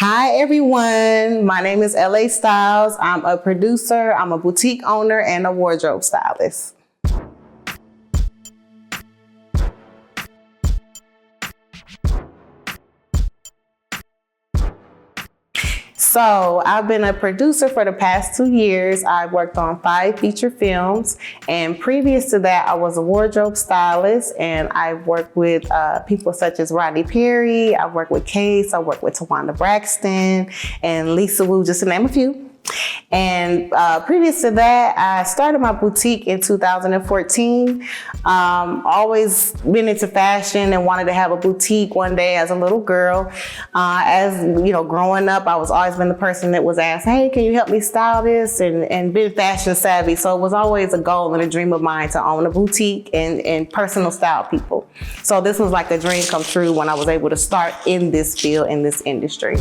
Hi everyone, my name is LA Styles. I'm a producer, I'm a boutique owner, and a wardrobe stylist. So I've been a producer for the past 2 years. I've worked on 5 feature films, and previous to that, I was a wardrobe stylist, and I've worked with people such as Rodney Perry. I've worked with Case. I worked with Tawanda Braxton and Lisa Wu, just to name a few. And previous to that, I started my boutique in 2014. Always been into fashion and wanted to have a boutique one day as a little girl. As you know, growing up, I was always been the person that was asked, hey, can you help me style this? And been fashion savvy. So it was always a goal and a dream of mine to own a boutique and personal style people. So this was like a dream come true when I was able to start in this field, in this industry.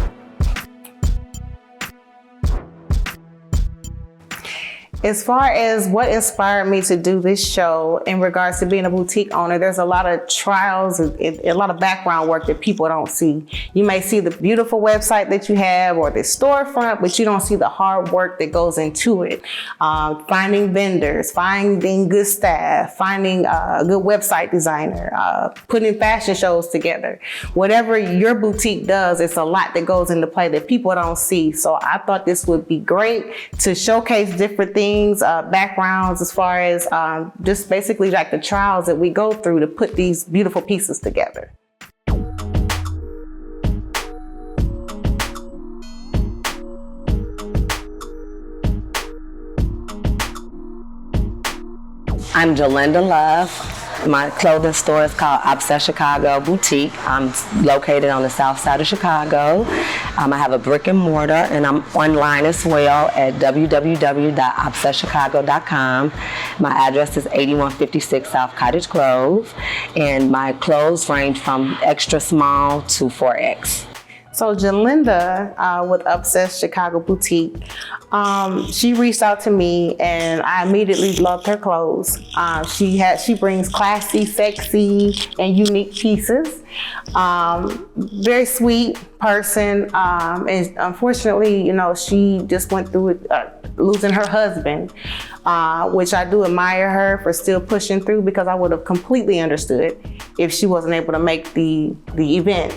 As far as what inspired me to do this show in regards to being a boutique owner, there's a lot of trials and a lot of background work that people don't see. You may see the beautiful website that you have or the storefront, but you don't see the hard work that goes into it. Finding vendors, finding good staff, finding a good website designer, putting fashion shows together. Whatever your boutique does, it's a lot that goes into play that people don't see. So I thought this would be great to showcase different things, backgrounds, as far as just basically like the trials that we go through to put these beautiful pieces together. I'm Jalinda Love. My clothing store is called Obsessed Chicago Boutique. I'm located on the south side of Chicago. I have a brick and mortar, and I'm online as well at www.obsessedchicago.com. My address is 8156 South Cottage Grove, and my clothes range from extra small to 4X. So Jalinda with Obsessed Chicago Boutique, she reached out to me and I immediately loved her clothes. She brings classy, sexy, and unique pieces. Very sweet person, and unfortunately, you know, she just went through it, losing her husband, which I do admire her for still pushing through, because I would have completely understood if she wasn't able to make the event.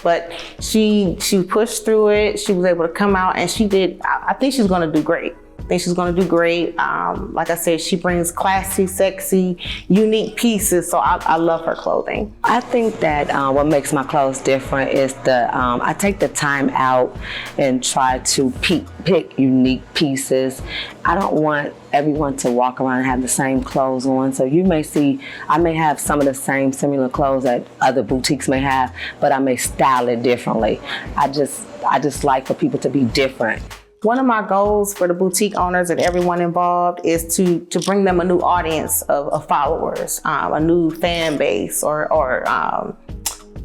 But she pushed through it. She was able to come out, and she did. I think she's going to do great. Like I said, she brings classy, sexy, unique pieces. So I love her clothing. I think that what makes my clothes different is I take the time out and try to pick unique pieces. I don't want everyone to walk around and have the same clothes on. So I may have some of the same similar clothes that other boutiques may have, but I may style it differently. I just like for people to be different. One of my goals for the boutique owners and everyone involved is to bring them a new audience of followers, a new fan base, or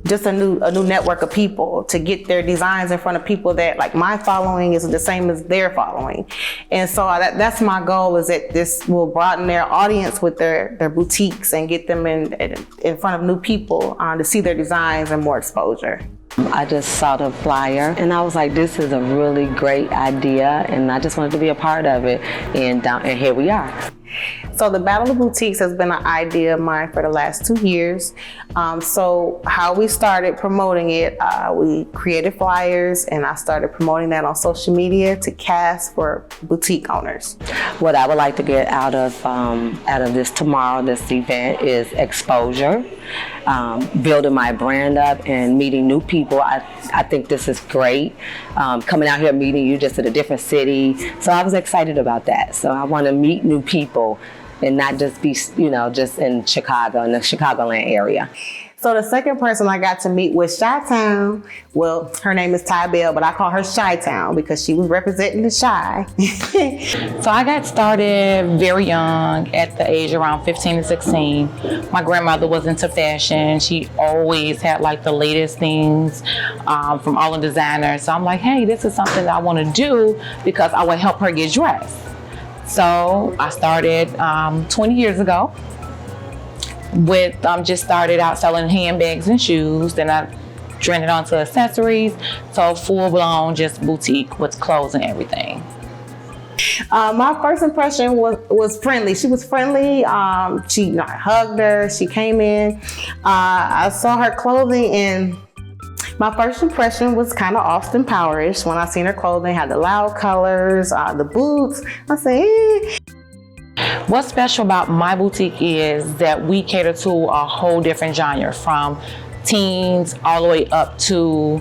just a new network of people, to get their designs in front of people that, like, my following is the same as their following. And so that's my goal, is that this will broaden their audience with their boutiques and get them in front of new people to see their designs and more exposure. I just saw the flyer and I was like, this is a really great idea, and I just wanted to be a part of it, and here we are. So the Battle of Boutiques has been an idea of mine for the last 2 years. So how we started promoting it, we created flyers, and I started promoting that on social media to cast for boutique owners. What I would like to get out of this event is exposure, building my brand up and meeting new people. I think this is great. Coming out here meeting you just at a different city. So I was excited about that. So I want to meet new people and not just be, just in Chicago, in the Chicagoland area. So the second person I got to meet was Chi-Town. Well, her name is Ty Bell, but I call her Chi-Town because she was representing the Chi. So I got started very young, at the age around 15 to 16. My grandmother was into fashion. She always had like the latest things from all the designers. So I'm like, hey, this is something that I want to do because I would help her get dressed. So I started 20 years ago. Just started out selling handbags and shoes. Then I drain it onto accessories. So full blown, just boutique with clothes and everything. My first impression was friendly. She was friendly. I hugged her. She came in. I saw her clothing, and my first impression was kind of Austin Powerish when I seen her clothing. Had the loud colors, the boots. I said, What's special about my boutique is that we cater to a whole different genre, from teens all the way up to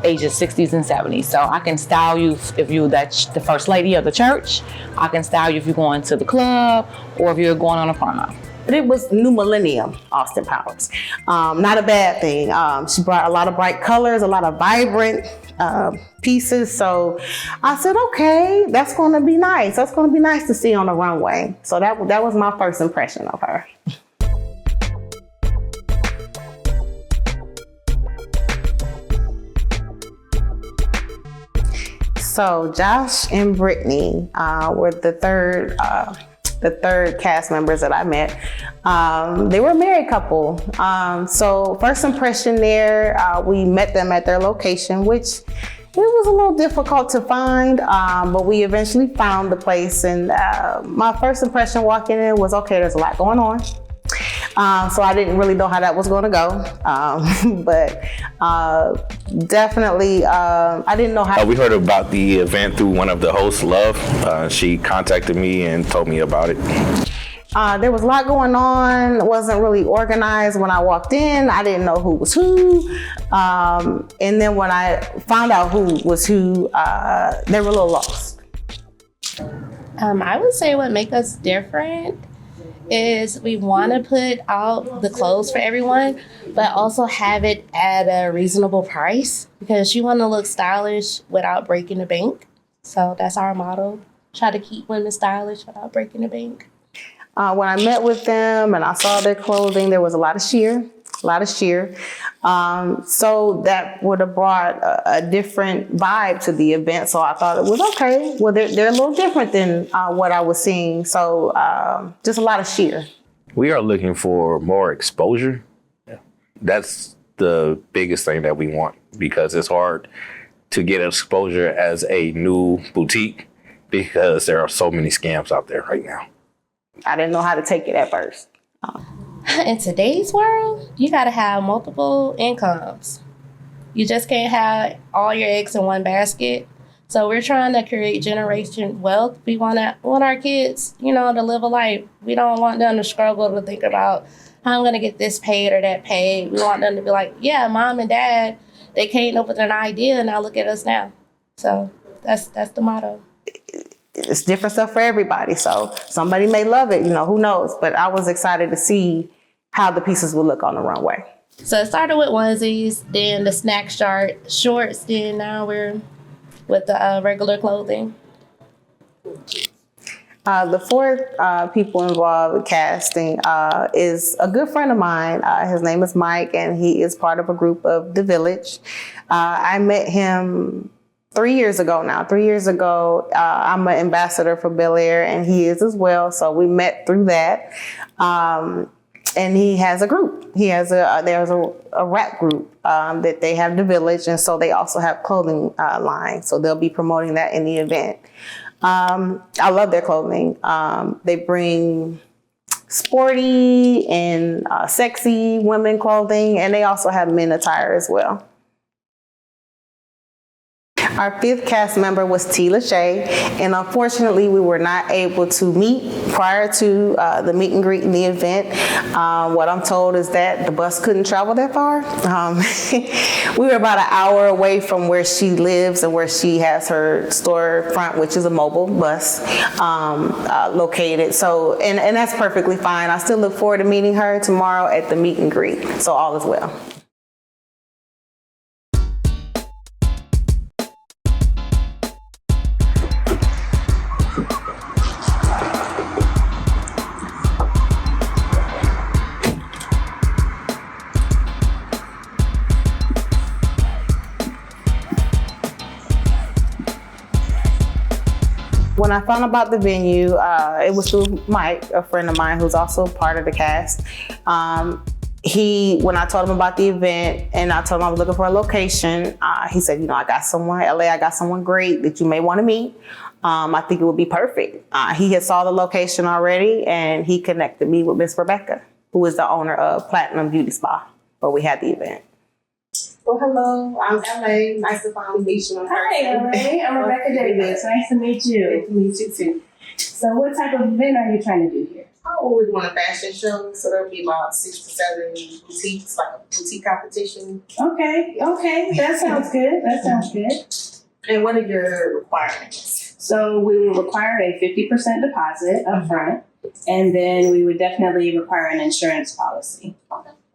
ages 60s and 70s. So I can style you if you're the first lady of the church. I can style you if you're going to the club or if you're going on a prom. But it was new millennium Austin Powers. Not a bad thing. She brought a lot of bright colors, a lot of vibrant pieces. So I said, okay, that's going to be nice. That's going to be nice to see on the runway. So that was my first impression of her. So Josh and Brittany were the third cast members that I met. They were a married couple. So first impression there, we met them at their location, which it was a little difficult to find, but we eventually found the place. And my first impression walking in was, okay, there's a lot going on. So I didn't really know how that was going to go, but definitely I didn't know how. We heard about the event through one of the hosts, Love. She contacted me and told me about it. There was a lot going on. It wasn't really organized when I walked in. I didn't know who was who. And then when I found out who was who, they were a little lost. I would say what makes us different is we want to put out the clothes for everyone, but also have it at a reasonable price, because you want to look stylish without breaking the bank. So that's our motto. Try to keep women stylish without breaking the bank. When I met with them and I saw their clothing, there was a lot of sheer. So that would have brought a different vibe to the event. So I thought it was okay. Well, they're a little different than what I was seeing. So just a lot of sheer. We are looking for more exposure. That's the biggest thing that we want, because it's hard to get exposure as a new boutique because there are so many scams out there right now. I didn't know how to take it at first. In today's world, you got to have multiple incomes. You just can't have all your eggs in one basket. So we're trying to create generation wealth. We want our kids, to live a life. We don't want them to struggle to think about how I'm going to get this paid or that paid. We want them to be like, yeah, mom and dad, they came up with an idea, and now look at us now. So that's the motto. It's different stuff for everybody. So somebody may love it, who knows? But I was excited to see how the pieces would look on the runway. So it started with onesies, then the snack shorts, then now we're with the regular clothing. The fourth people involved with casting is a good friend of mine. His name is Mike, and he is part of a group of The Village. I met him 3 years ago now. 3 years ago, I'm an ambassador for Bel Air, and he is as well. So we met through that. And he has a group. There's a rap group that they have, The Village, and so they also have clothing line. So they'll be promoting that in the event. I love their clothing. They bring sporty and sexy women clothing, and they also have men attire as well. Our fifth cast member was T. Lachey, and unfortunately we were not able to meet prior to the meet and greet in the event. What I'm told is that the bus couldn't travel that far. We were about an hour away from where she lives and where she has her storefront, which is a mobile bus located. So, and that's perfectly fine. I still look forward to meeting her tomorrow at the meet and greet. So all is well. When I found out about the venue, it was through Mike, a friend of mine who's also part of the cast. when I told him about the event and I told him I was looking for a location, he said, I got someone, LA, I got someone great that you may want to meet. I think it would be perfect. He had saw the location already and he connected me with Miss Rebecca, who is the owner of Platinum Beauty Spa, where we had the event. Well, hello, I'm LA. Nice to finally meet you in person. Hi, LA. I'm Rebecca Davis. Nice to meet you. Nice to meet you too. So what type of event are you trying to do here? Oh, we're doing a fashion show, so there'll be about 6 to 7 boutiques, like a boutique competition. Okay. That sounds good. And what are your requirements? So we will require a 50% deposit up front, and then we would definitely require an insurance policy.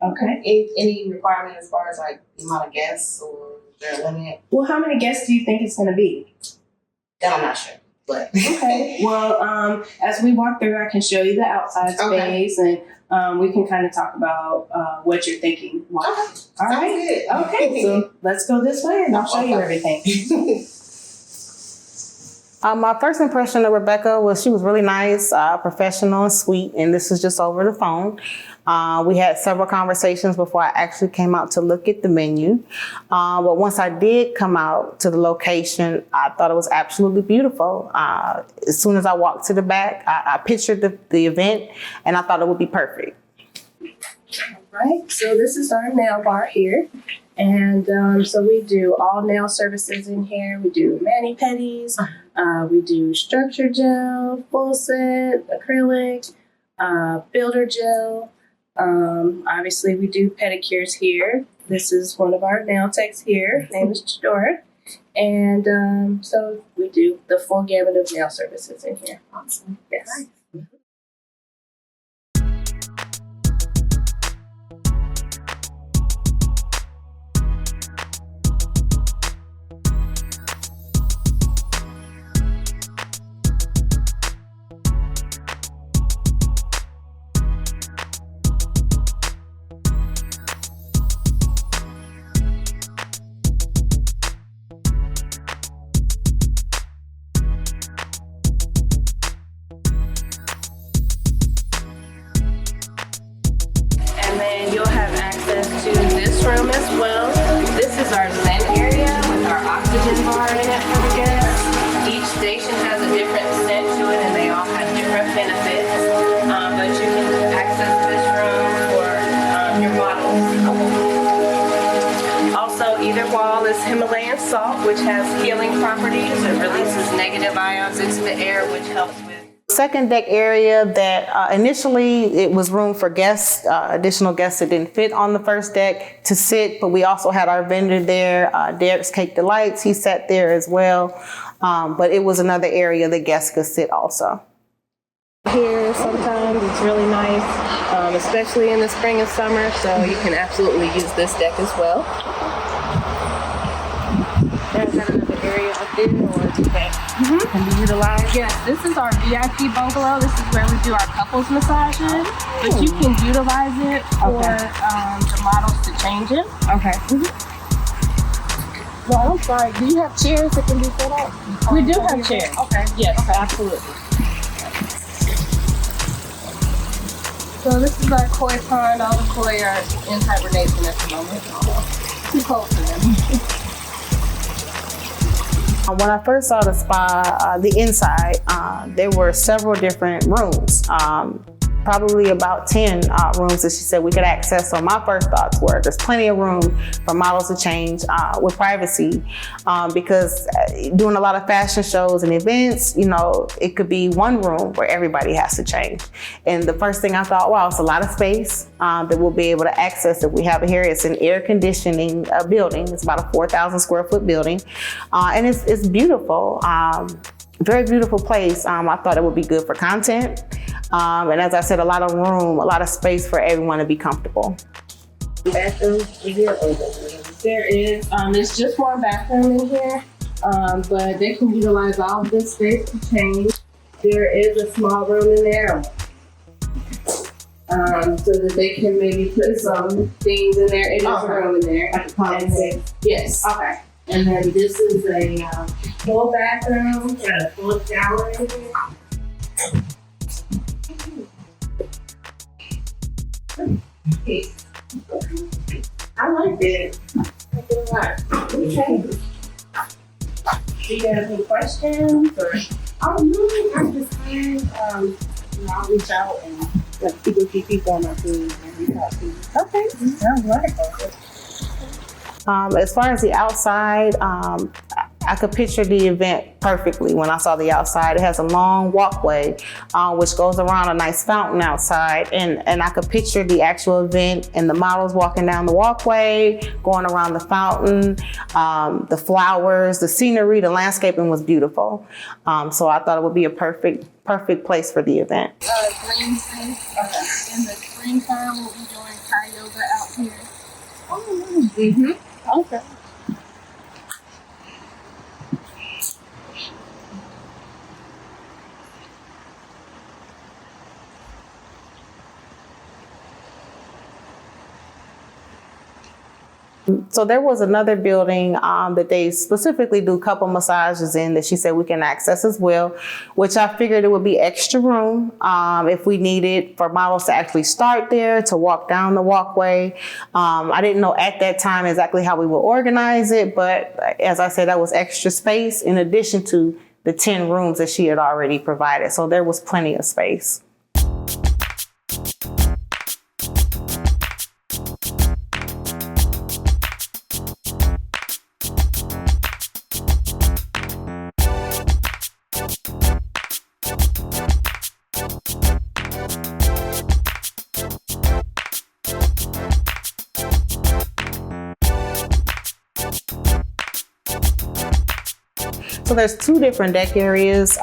Okay. Any requirement as far as like the amount of guests or their limit? Well, how many guests do you think it's going to be? That I'm not sure, but Okay. Well, as we walk through, I can show you the outside space, and we can kind of talk about what you're thinking. Okay. All right. Sounds good. Okay. So let's go this way, and I'll show you everything. My first impression of Rebecca was she was really nice, professional, and sweet, and this was just over the phone. We had several conversations before I actually came out to look at the menu. But once I did come out to the location, I thought it was absolutely beautiful. As soon as I walked to the back, I pictured the event, and I thought it would be perfect. Right, so this is our nail bar here. And so we do all nail services in here. We do mani-pedis, we do structure gel, full set, acrylic, builder gel. Obviously we do pedicures here. This is one of our nail techs here. His name is Chidora. And so we do the full gamut of nail services in here. Awesome. Yes. Room as well. This is our Zen area with our oxygen bar in it for the guests. Each station has a different scent to it and they all have different benefits. But you can access this room for your models. Also, either wall is Himalayan salt, which has healing properties. It releases negative ions into the air, which helps with Second deck area that initially it was room for guests, additional guests that didn't fit on the first deck to sit, but we also had our vendor there, Derek's Cake Delights, he sat there as well. But it was another area that guests could sit also. here sometimes. It's really nice, especially in the spring and summer, so you can absolutely use this deck as well. There's another area up there that can be utilized. Yes, this is our VIP bungalow. This is where we do our couples massages, but you can utilize it for the models to change it. Okay. Well, I'm sorry. Do you have chairs that can be set up? We do have chairs. Okay. Yes, absolutely. So this is our koi pond. All the koi are in hibernation at the moment. Too cold for them. When I first saw the spa, the inside, there were several different rooms. Probably about 10 rooms that she said we could access. So my first thoughts were there's plenty of room for models to change with privacy because doing a lot of fashion shows and events, you know, it could be one room where everybody has to change. And the first thing I thought, wow, it's a lot of space that we'll be able to access if we have it here. It's an air conditioning building. It's about a 4,000 square foot building. And it's beautiful. Very beautiful place. I thought it would be good for content. And as I said, a lot of room, a lot of space for everyone to be comfortable. Bathroom is here or there is. There's just one bathroom in here, but they can utilize all of this space to change. There is a small room in there, so that they can maybe put some things in there. It is a room in there. At the closet. Yes. Okay. And then this is a full bathroom, got a full shower in here. I like it. I like it a lot. Okay. Do you have any questions or? Oh no, I'm just fine. I'll reach out and like keep people on my team and reach out to you. Okay, sounds wonderful. As far as the outside, I could picture the event perfectly when I saw the outside. It has a long walkway, which goes around a nice fountain outside. And I could picture the actual event and the models walking down the walkway, going around the fountain, the flowers, the scenery, the landscaping was beautiful. So I thought it would be a perfect place for the event. Green space. Okay. In the springtime, we'll be doing Thai yoga out here. Oh, mm-hmm. Okay. So there was another building that they specifically do couple massages in that she said we can access as well, which I figured it would be extra room if we needed for models to actually start there, to walk down the walkway. I didn't know at that time exactly how we would organize it, but as I said, that was extra space in addition to the 10 rooms that she had already provided. So there was plenty of space. So there's 2 different deck areas.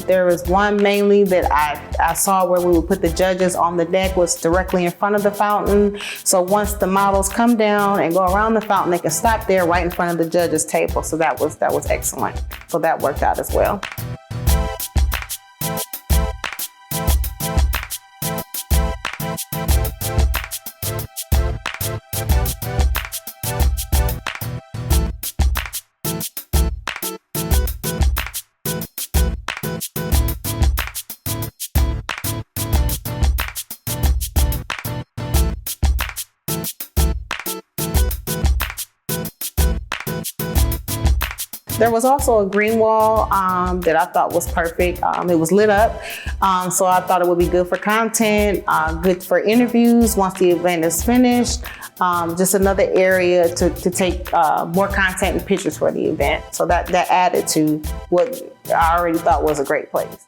There was one mainly that I saw where we would put the judges on the deck, was directly in front of the fountain. So once the models come down and go around the fountain, they can stop there right in front of the judges' table. So that was excellent. So that worked out as well. There was also a green wall that I thought was perfect. It was lit up, so I thought it would be good for content, good for interviews once the event is finished. Just another area to take more content and pictures for the event. So that added to what I already thought was a great place.